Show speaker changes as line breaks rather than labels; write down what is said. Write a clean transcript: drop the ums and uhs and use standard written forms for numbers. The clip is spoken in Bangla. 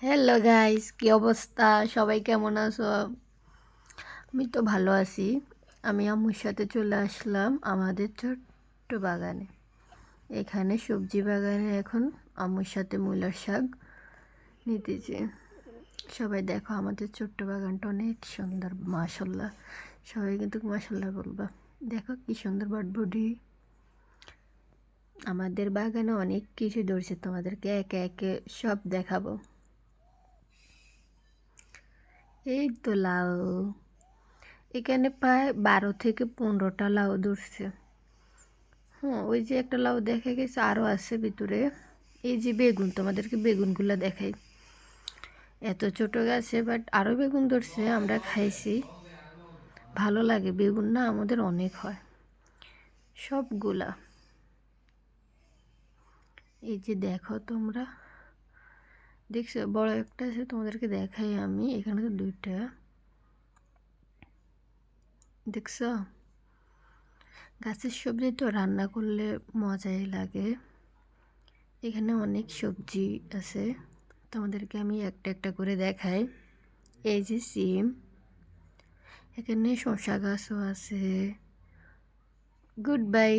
হ্যালো গাইস, কি অবস্থা? সবাই কেমন আছো? আমি তো ভালো আছি। আমি আম্মুর সাথে চলে আসলাম আমাদের ছোট্ট বাগানে। এখানে সবজি বাগানে এখন আম্মুর সাথে মূলার শাক নিতেছি। সবাই দেখো আমাদের ছোট্ট বাগানটা অনেক সুন্দর, মাশাল্লাহ। সবাই কিন্তু মাশাল্লাহ বলবা। দেখো কি সুন্দর বটবডি। আমাদের বাগানে অনেক কিছু ধরছে, তোমাদেরকে একে একে সব দেখাবো। এই তো লাউ, এখানে প্রায় 12 থেকে 15টা লাউ ধরছে। হ্যাঁ, ওই যে একটা লাউ দেখা গেছে, আরও আছে ভিতরে। এই যে বেগুন, তোমাদেরকে বেগুনগুলো দেখাই। এত ছোট গাছে বাট আরও বেগুন ধরছে, আমরা খাইছি। ভালো লাগে, বেগুন না আমাদের অনেক হয় সবগুলা। এই যে দেখো তোমরা, দেখছো বড় একটা আছে, তোমাদেরকে দেখাই আমি। এখানে তো দুইটা, দেখছো? গাছের সবজি তো রান্না করলে মজাই লাগে। এখানে অনেক সবজি আছে, তোমাদেরকে আমি একটা একটা করে দেখাই। এই যে সিম, এখানে শসা গাছও আছে। Good bye.